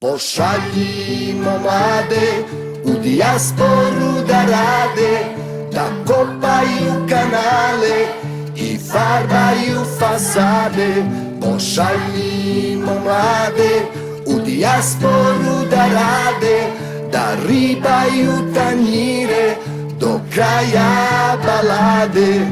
Pošaljimo mlade u dijasporu da rade, da kopaju kanale i farbaju fasade. Pošaljimo mlade u dijasporu da rade, da ribaju tanjire do kraja balade.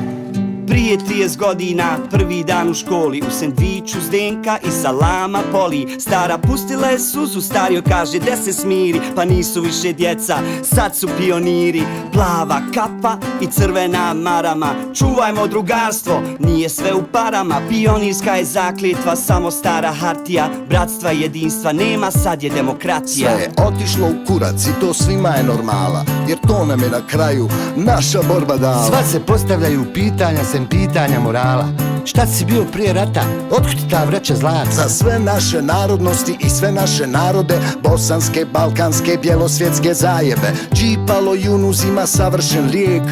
Prije 30 godina, prvi dan u školi, u sendviču Zdenka i salama Poli. Stara pustila je suzu, stario kaže de se smiri, pa nisu više djeca, sad su pioniri. Plava kapa i crvena marama, čuvajmo drugarstvo, nije sve u parama. Pionirska je zakljetva, samo stara hartija, bratstva i jedinstva nema, sad je demokratija. Sve je otišlo u kurac i to svima je normala, jer to nam je na kraju naša borba dala. Sva se postavljaju pitanja sem pitanja morala. Šta si bio prije rata? Otkud ti ta vreća zlata? Za sve naše narodnosti i sve naše narode, bosanske, balkanske, bjelosvjetske zajebe, Džipalo Yunus ima savršen lijek.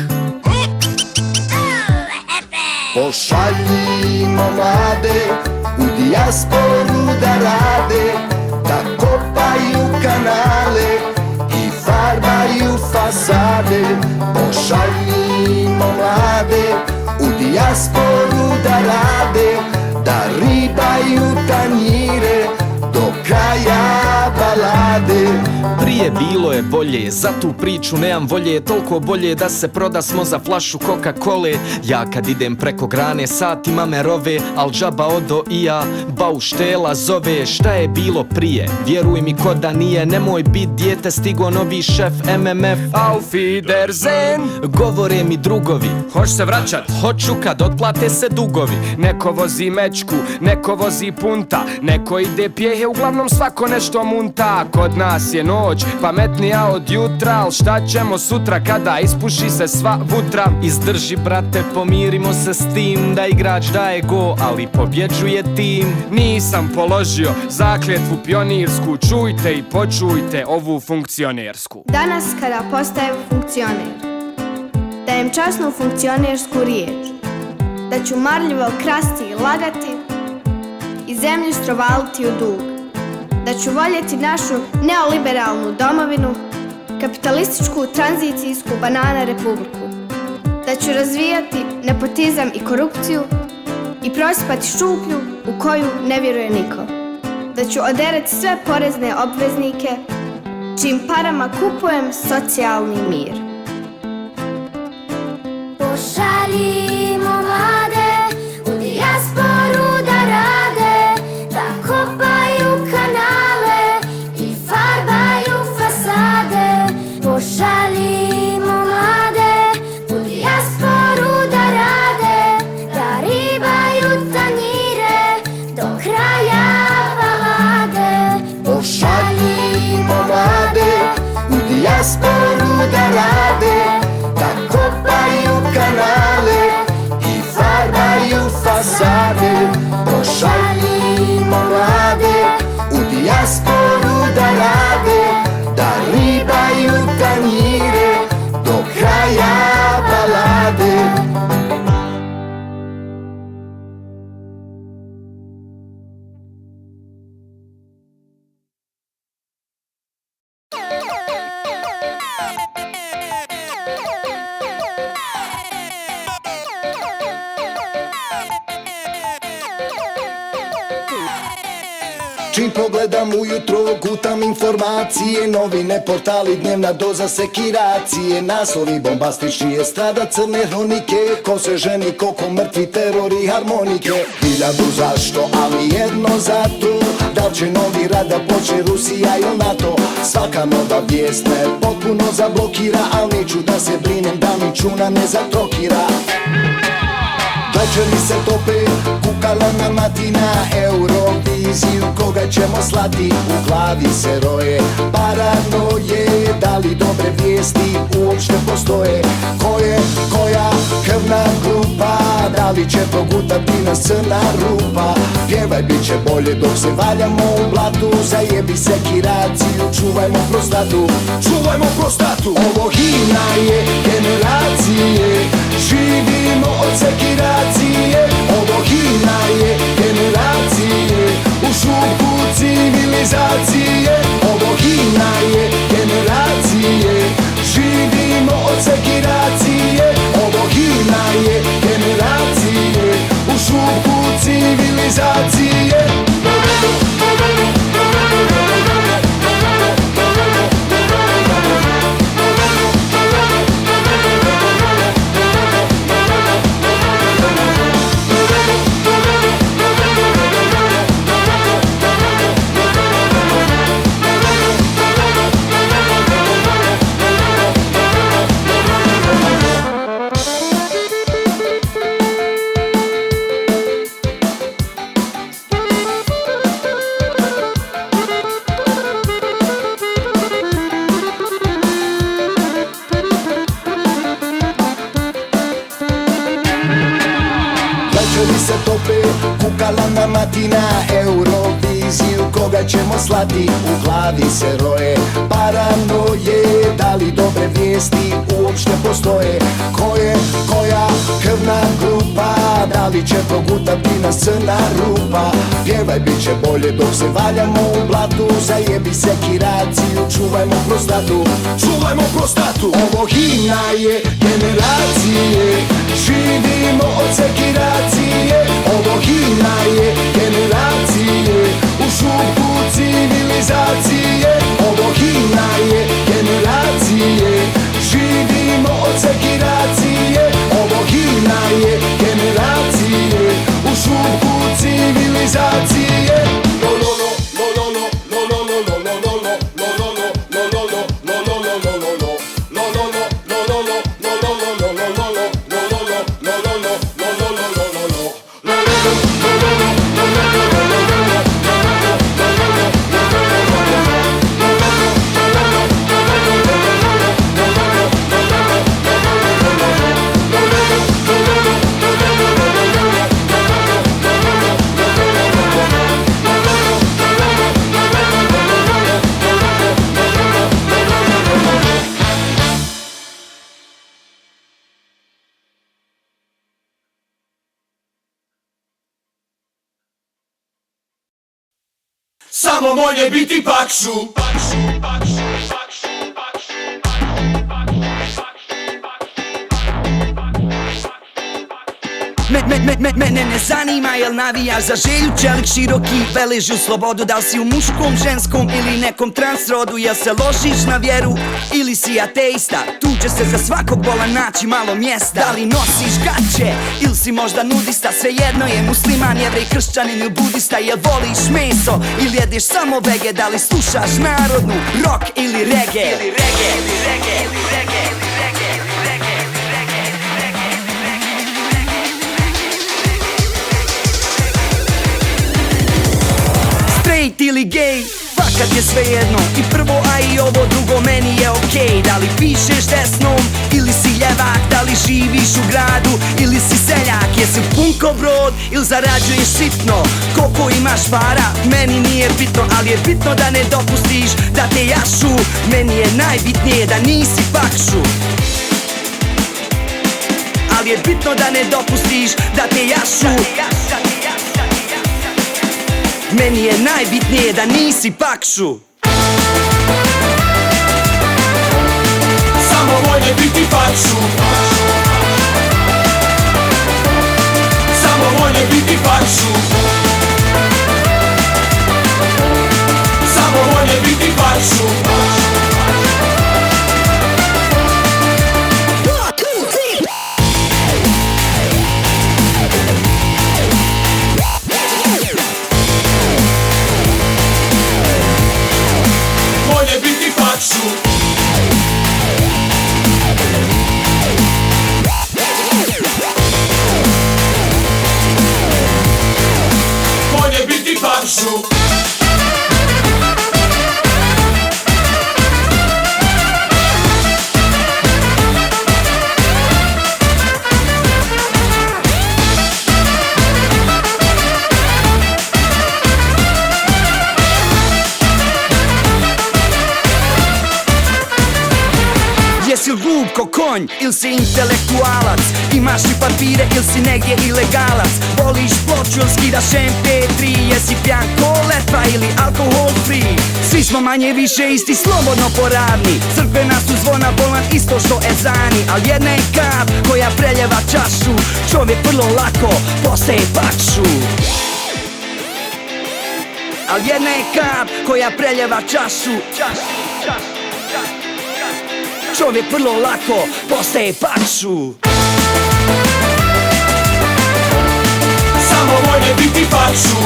Pošaljimo mlade u dijasporu da rade, da kopaju kanale i farbaju fasade. Pošaljimo mlade u dijasporu da rade, da ribaju tanjire do kraja balade. Prije bilo je bolje, za tu priču nemam volje, toliko bolje da se prodasmo za flašu Coca-Cole. Ja kad idem preko grane satima me rove, al džaba odo i ja, bauštela zove. Šta je bilo prije? Vjeruj mi ko da nije, nemoj bit dijete, stigo novi šef MMF. Auf Wiedersehen, govore mi drugovi. Hoć se vraćat? Hoću kad otplate se dugovi. Neko vozi mečku, neko vozi punta, neko ide pjehe, uglavnom svako nešto munta. Kod nas je noć, pametnija od jutra, al šta ćemo sutra kada ispuši se sva vutra? Izdrži brate, pomirimo se s tim da igrač daje go, ali pobjeđuje tim. Nisam položio zakljetvu pionirsku, čujte i počujte ovu funkcionersku. Danas kada postajem funkcioner, dajem časnu funkcionersku riječ, da ću marljivo krasti i lagati i zemlju strovaliti u dug, da ću voljeti našu neoliberalnu domovinu, kapitalističku tranzicijsku banana republiku, da ću razvijati nepotizam i korupciju i prosipati šuplju u koju ne vjeruje niko, da ću oderati sve porezne obveznike čim parama kupujem socijalni mir. Pošaljimo mlade u dijasporu da rade, da kopaju kanale i farbaju fasade. Pošaljimo mlade u dijasporu da rade, da ribaju tanjire do kraja balade. Pošaljimo mlade u dijasporu da rade, da kopaju kanale i farbaju fasade. Pošaljimo mlade u dijasporu da rade, da ribaju tanjire do kraja balade. Čim pogledam ujutro, gutam informacije, novine, portali, dnevna doza sekiracije. Naslovi bombastični, estrada, crne hronike, ko se ženi, koliko mrtvi, teror i harmonike. Hiljadu zašto, ali jedno zato, da li će novi rat da počne Rusija ili NATO. Svaka nova vijest me potpuno zablokira, ali neću da se brinem da mi čuna ne zatrokira. Večeri se tope, kukala na matina, Euroviziju koga ćemo slati, u glavi se roje paranoje, da li dobre vijesti uopšte postoje, ko je koja krvna grupa, da li će progutati nas crna rupa. Pjevaj bit će bolje dok se valjamo u blatu, zajebi sekiraciju, čuvajmo prostatu, čuvajmo prostatu. Ovo himna je generacije, živimo od sekiracije. Ovo himna je generacije, u šupu civilizacije. kukala na matina Euroviziju, koga ćemo slati? U glavi se roje paranoje, da li dobre vijesti uopšte postoje? Koja krvna grupa, da li će progutati nas crna rupa? Pjevaj, bit će bolje dok se valjamo u blatu, zajebi sekiraciju, čuvajmo prostatu, čuvajmo prostatu. Ovo himna je generacije, živimo od sekiracije. Ovo himna je generacije, u šupu civilizacije. Ovo himna je generacije, živimo od sekiracije. Ovo himna je generacije, u šupu civilizacije. Samo moje biti pakšu. Mene ne zanima jel navijaš za Želju Čelik, široki veleži u slobodu. Da li si u muškom, ženskom ili nekom transrodu? Jel se ložiš na vjeru ili si ateista? Tu će se za svakog bola naći malo mjesta. Da li nosiš gaće ili si možda nudista? Svejedno je musliman, jevrej, kršćanin ili budista. Jel voliš meso ili jedeš samo vege? Da li slušaš narodnu, rock ili reggae? Straight ili gay, fakat je svejedno. I prvo, a i ovo drugo meni je okej. Da li pišeš desnom ili si ljevak? Da li živiš u gradu ili si seljak? Jesi punko brod ili zarađuješ sitno? Koliko imaš para, meni nije bitno. Ali je bitno da ne dopustiš da te jašu. Meni je najbitnije da nisi pakšu. Ali je bitno da ne dopustiš da te jašu. Meni je najbitnije da nisi pakšu. Samo volje biti pakšu. Samo volje biti pakšu. Samo volje biti pakšu. Volje biti pakšu. Volje biti pakšu. Jesi li glup ko konj ili si intelektualac? Imaš li papire ili si negdje ilegalac? Voliš ploču ili skidaš MP3? Jesi pijan ko letva ili alkohol free? Svi smo manje više isti, slobodno poravni. Crkvena su zvona bolan isto što ezani. Al jedna je kap koja preljeva čašu. Čovjek vrlo lako postaje pakšu. Al jedna je kap koja preljeva čašu. Čovjek vrlo lako postaje pakšu. Samo volje biti pakšu.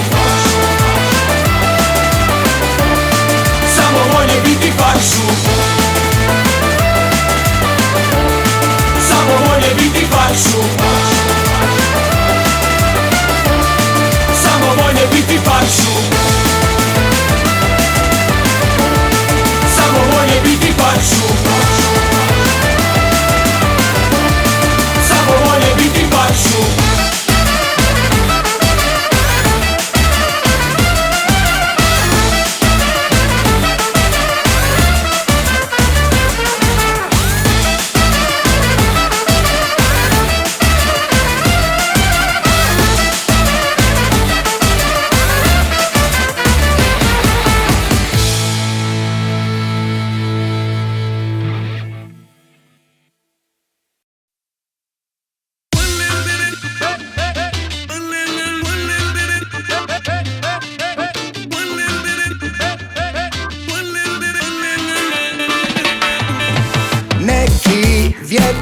Samo volje biti pakšu. Samo volje biti pakšu. Samo volje biti pakšu. Samo volje biti pakšu. Samo volje biti pakšu.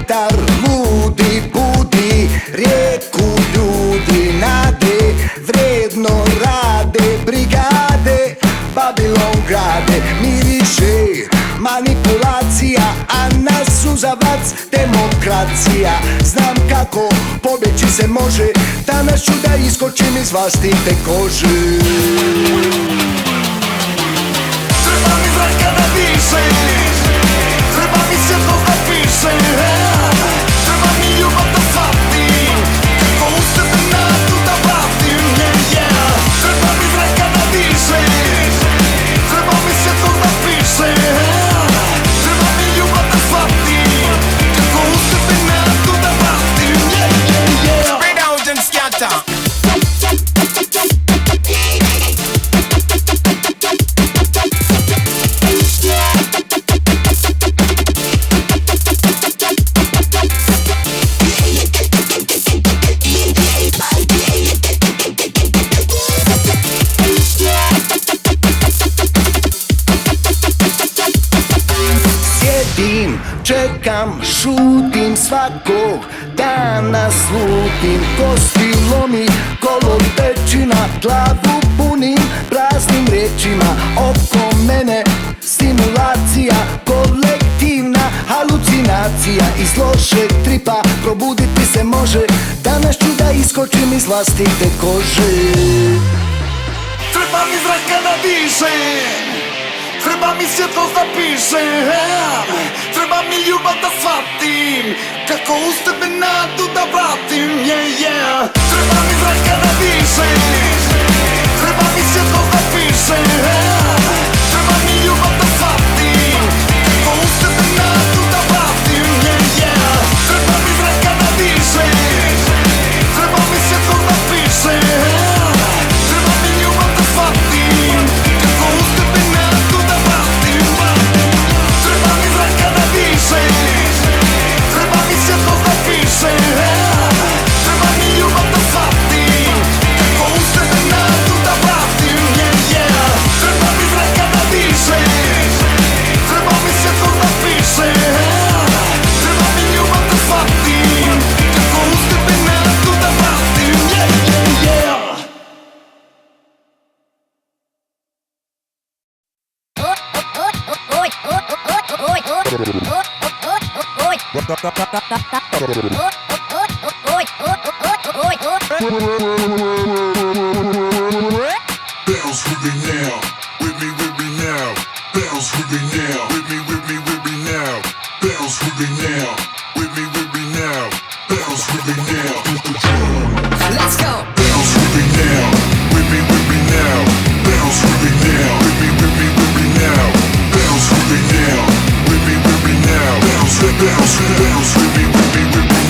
centar ludi budi rijeku ljudi nade, vredno rade brigade, Babilon grade, miriše manipulacija, a nas suzavac demokracija. Znam kako pobjeći se može, danas ću da iskočim iz vlastite kože. Treba mi zraka da diše, treba mi svjetlo da piše, treba mi ljubav da shvatim, kako u sebe nadu da vratim, treba mi zraka da diše, treba mi svjetlo da piše, treba mi ljubav da shvatim, kako u sebe nadu da vratim, Spread out and scatter. Sjedim, čekam, šutim svakog dana, slutim kosti lomi, kolo pečina, glavu punim praznim rečima. Oko mene stimulacija, kolektivna halucinacija. Iz lošeg tripa probuditi se može, danas ću da iskočim iz vlastite kože. Treba mi zraka da dišem, treba mi svjetlost da piše, treba mi ljubav da shvatim, kako uz tebe nadu da vratim, Treba mi zraka da dišem, treba mi svjetlost da piše, treba mi ljubav da shvatim, kako uz tebe nadu da vratim, Treba mi zraka da dišem, treba mi svjetlost da piše, treba mi ljubav da shvatim, kako uz tebe nadu da vratim. Treba mi zraka da dišem, treba mi svjetlost da piše, treba mi ljubav da shvatim, kako uz tebe nadu da vratim, Treba mi zraka da dišem, treba mi svjetlost da piše, treba mi ljubav da shvatim, kako uz tebe nadu da vratim, Bounce with me now, with me now. Bounce with me now, with me now. Bounce with me now, with me now. Bounce with me now. Let's go. Bounce with me now, with me now. Bounce with me now, with me now. Bounce with me now, with me now. Bounce with me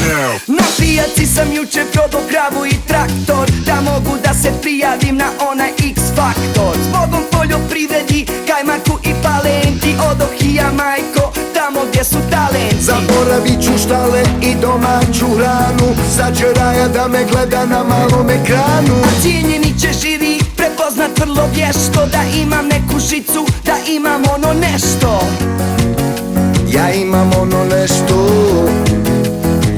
now. Na pijaci sam juče probao kravu i traktor, da mogu da se prijavim na onaj X-faktor. Zbogom poljoprivredi, kajmaku i palenti, odohija majko, tamo gdje su talenti. Zaboravit ću štale i domaću hranu, sad će Raja da me gleda na malom ekranu. A cijenjeni će žiri prepoznat vrlo vješto, da imam neku žicu, da imam ono nešto. Ja imam ono nešto,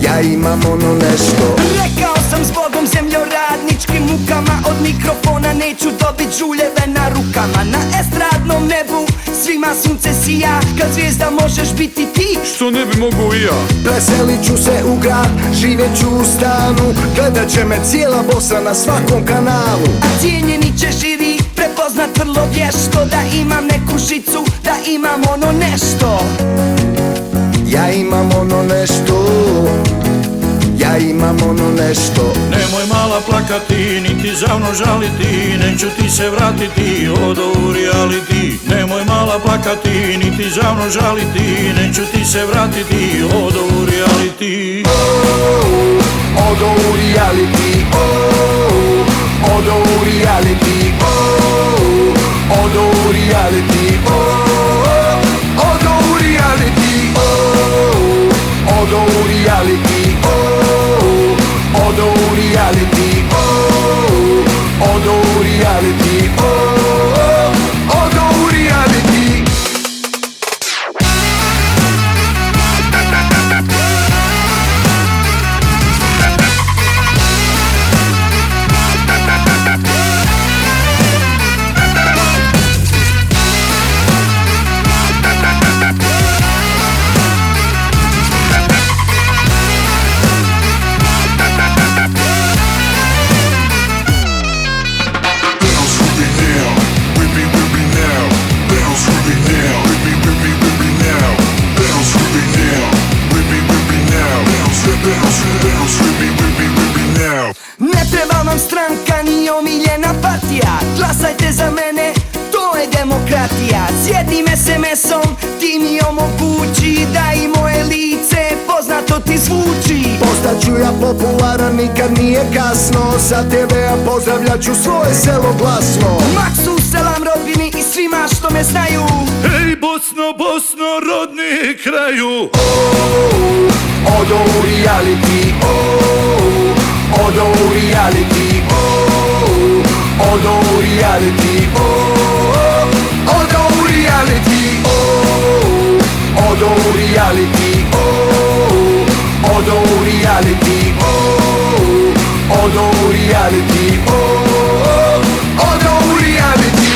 ja imam ono nešto. Rekao sam zbogom zemljoradničkim mukama, od mikrofona neću dobit žuljeve na rukama. Na estradnom nebu svima sunce sija, kad zvijezda možeš biti ti. Što ne bi mogu i ja? Preselit ću se u grad, živjet ću u stanu, gledat će me cijela Bosna na svakom kanalu. A cijenjeni će žiri prepoznat vrlo vješto, da imam neku žicu, da imam ono nešto. Ja imam ono nešto, ja imam ono nešto. Nemoj mala plakati, niti zavno žaliti, neću ti se vratiti, odo u reality. Nemoj mala plakati, niti zavno žaliti, neću ti se vratiti, odo u reality. Odo u reality, odo u reality, odo u reality, odo u reality, odo u reality, odo u reality, odo u reality, odo u reality. ja sjedim SMS-om, ti mi omogući da i moje lice poznato ti zvuči. Postaću ja popularan, nikad nije kasno, sa TV-a pozdravljat ću svoje selo glasno. Maksu, selam rodbini i svima što me znaju. Hej Bosno, Bosno, rodni kraju. Odo u reality, odo u reality, odo u reality, odo u reality, odo u reality, odo u reality, odo u reality, odo u reality.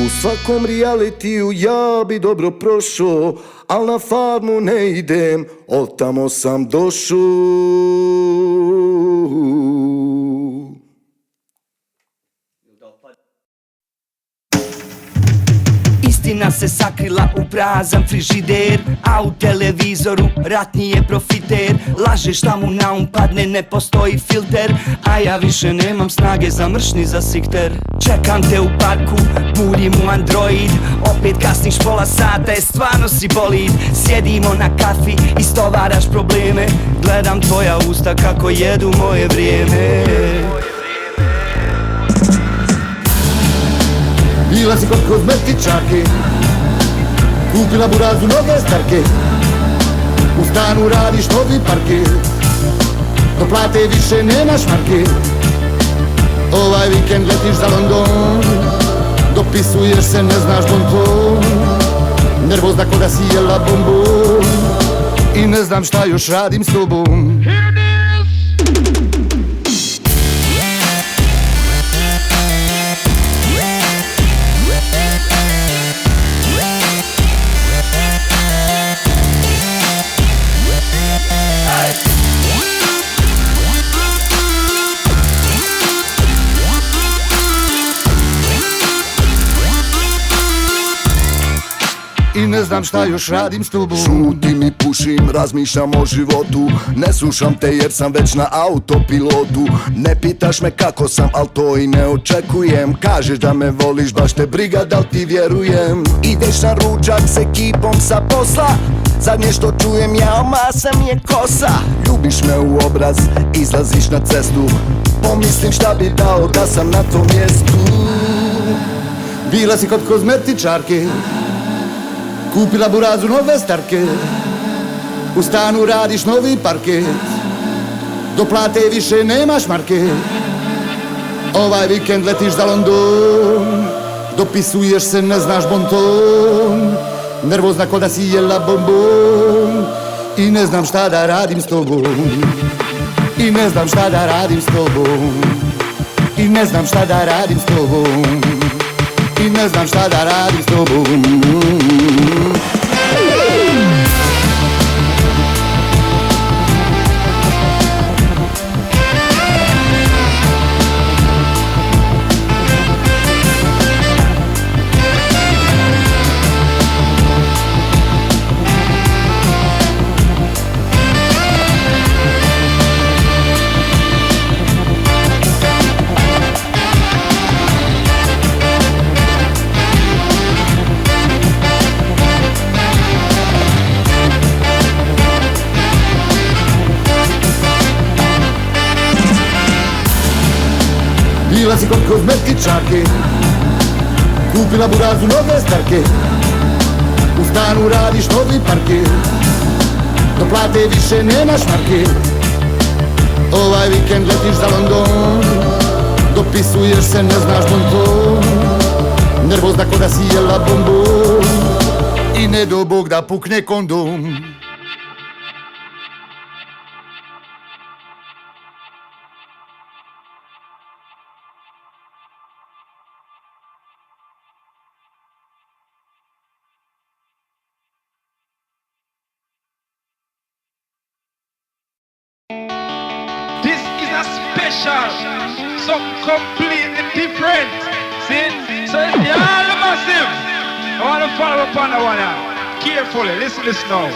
U svakom realitiju ja bi dobro prošao, al na farmu ne idem, od tamo sam došao. Istina se sakrila u prazan frižider, a u televizoru ratni je profiter. Laže šta mu na um padne, ne postoji filter, a ja više nemam snage za mršni za sikter. Čekam te u parku, buljim u Android, opet kasniš pola sata, stvarno si bolid. Sjedimo na kafi, istovaraš probleme, gledam tvoja usta kako jedu moje vrijeme. Bila si kod kozmetičarke, kupila burazu noge starke, u stanu radiš novi parket, do plate više nemaš marke. Ovaj vikend letiš za London, dopisuješ se, ne znaš bonton, nervozna ko da si jela bombon i ne znam šta još radim s tobom. I ne znam šta još radim s tobom. Šutim i pušim, razmišljam o životu, ne slušam te jer sam već na autopilotu. Ne pitaš me kako sam, al to i ne očekujem. Kažeš da me voliš, baš te briga da li ti vjerujem. Ideš na ručak s ekipom sa posla, zadnje što čujem ja, masa mi je kosa. Ljubiš me u obraz, izlaziš na cestu, pomislim šta bi dao da sam na tom mjestu. Bila si kod kozmetičarke, kupila burazu nove starke, u stanu radiš novi parket, do plate više nemaš marke. Ovaj vikend letiš za London, dopisuješ se, ne znaš bonton, nervozna ko da si jela bombon i ne znam šta da radim s tobom. I ne znam šta da radim s tobom. I ne znam šta da radim s tobom. I ne znam šta da radim s tobom. Bila si kod kozmetičarke, kupila burazu nove starke, u stanu radiš novi parket, do plate više nemaš marke. Ovaj vikend letiš za London, dopisuješ se, ne znaš bonton, nervozna ko da si jela bombon i ne do Bog da pukne kondom. special, something completely different. See? So y'all massive. I want to follow up on that one now. Carefully, listen this now.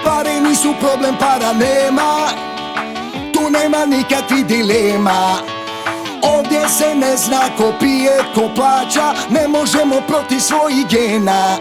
Pare nisu problem, para nema. Tu nema nikakvih dilema. Ovdje se ne zna ko pije, ko plaća. Ne možemo protiv svojih gena.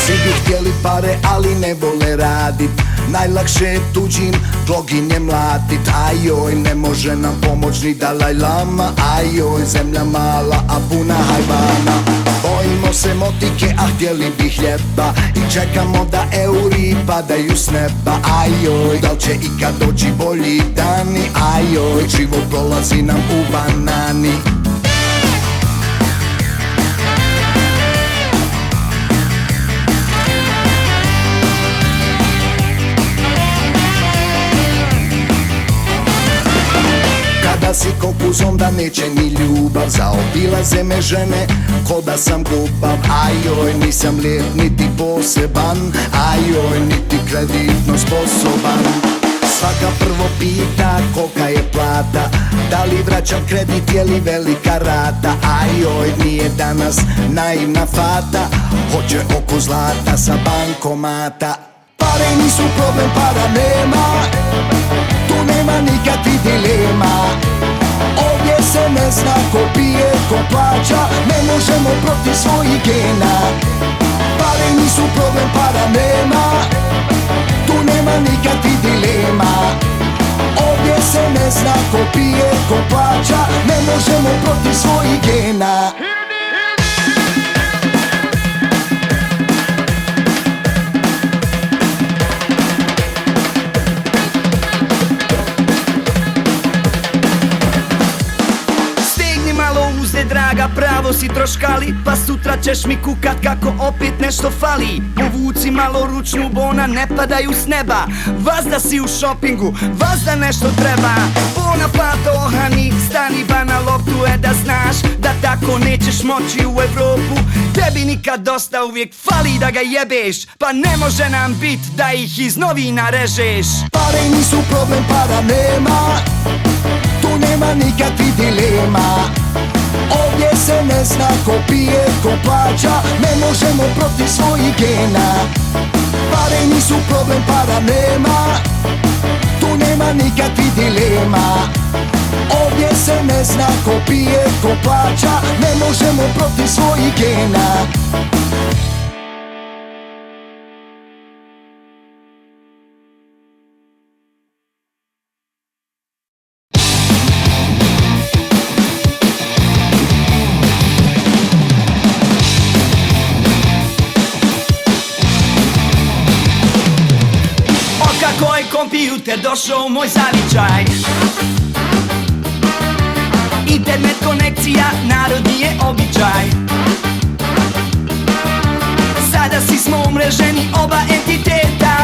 Svi bi htjeli pare, ali ne vole radit. Najlakše je tuđim gloginje mlatit. Ajoj, ne može nam pomoć ni Dalaj Lama. Ajoj, zemlja mala, a puna hajvana. Bojimo se motike, a htjeli bi hljeba. I čekamo da euri padaju s neba. Ajoj, da li će ikad doći bolji dani? Ajoj, život prolazi nam u banani. Kada si kokuz onda neće ni ljubav. Zaobilaze me žene ko da sam glupav. Ajoj, nisam lijep niti poseban. Ajoj, niti kreditno sposoban. Svaka prvo pita kolika je plata. Da li vraćam kredit, je li velika rata. Ajoj, nije danas naivna fata. Hoće oko zlata sa bankomata. Pare nisu problem, para nema. Tu nema nikakvih dilema. Ovdje se ne zna ko pije, ko plaća. Ne možemo protiv svojih gena. Pare nisu problem, para nema. Tu nema nikakvih dilema. Ovdje se ne zna ko pije, ko plaća. Ne možemo protiv svojih gena. Draga, pravo si troškali, pa sutra ćeš mi kukat kako opet nešto fali. Povuci malo ručnu, bona ne padaju s neba. Vazda si u šopingu, vazda nešto treba. Bona pato ohani, stani ba na loptu, da znaš da tako nećeš moći u Evropu. Tebi nikad dosta, uvijek fali da ga jebeš, pa ne može nam bit da ih iz novina režeš. Pare nisu problem, para nema. Tu nema nikakvih dilema. Ovdje se ne zna ko pije, ko plaća. Ne možemo protiv svojih gena. Pare nisu problem, para nema. Tu nema nikakvih dilema. Ovdje se ne zna ko pije, ko plaća. Ne možemo protiv svojih gena. Kompjuter došao u moj zavičaj. Internet konekcija, narodni je običaj. Sada si smo umreženi oba entiteta.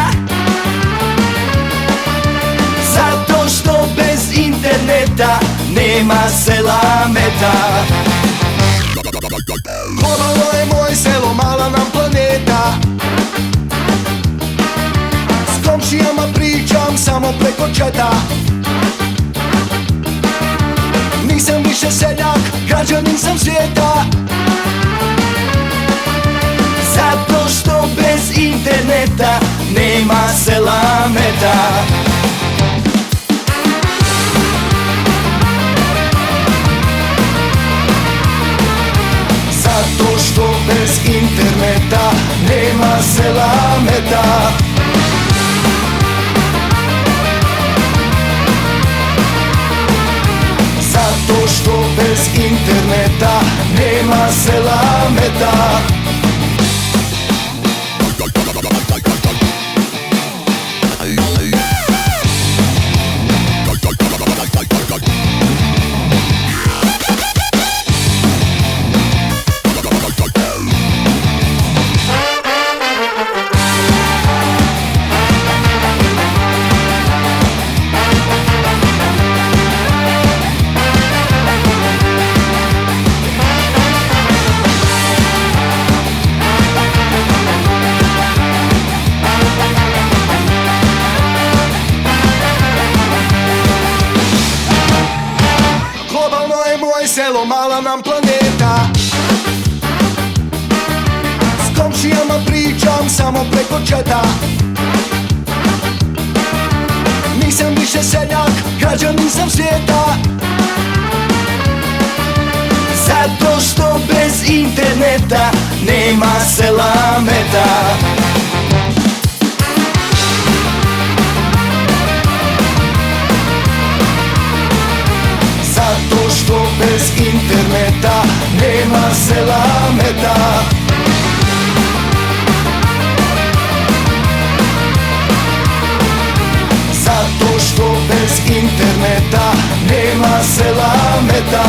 Zato što bez interneta nema selameta. Globalno je moje selo, mala nam planeta. S komšijama pričam samo preko četa. Nisam više seljak, građanin sam svijeta. Zato što bez interneta nema selameta. Zato što bez interneta nema selameta. Zato što bez interneta nema selameta. selo, mala nam planeta. S komšijama pričam samo preko četa. Nisam više seljak, građanin sam svijeta. Zato što bez interneta nema sela meta. Zato što bez interneta nema sela meta. Zato što bez interneta nema sela meta.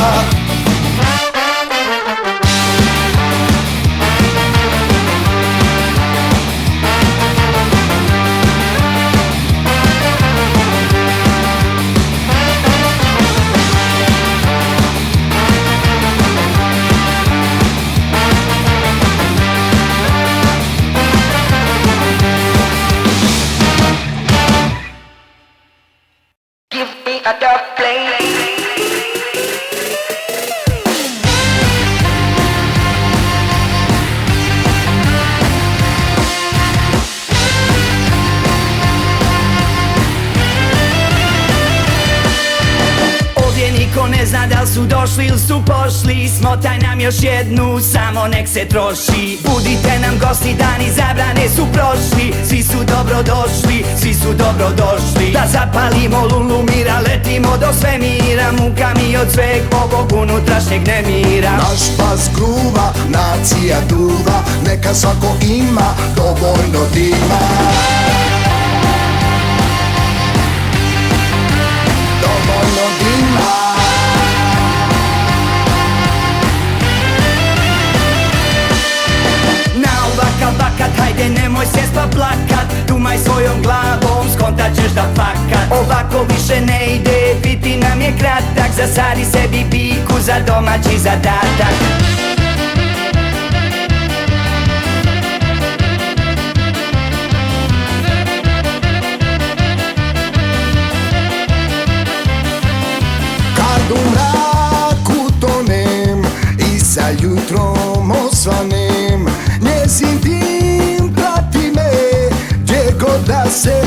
Ne zna da li su došli ili su pošli. Smotaj nam još jednu, samo nek se troši. Budite nam gosti, dani zabrane su prošli. Svi su dobro došli, svi su dobro došli. Da zapalimo lulu mira, letimo do svemira. Muka mi od sveg ovog unutrašnjeg nemira. Naš pas gruva, nacija duva, neka svako ima dovoljno dima. Dovoljno dima. Bakat, hajde nemoj sjest pa plakat. Dumaj svojom glavom, skontat ćeš da fakat. Ovako više ne ide, biti nam je kratak. Zasadi sebi biku za domaći zadatak. Kad u mraku tonem i sa jutrom osvanem, njezin dim prati me, gdje god da se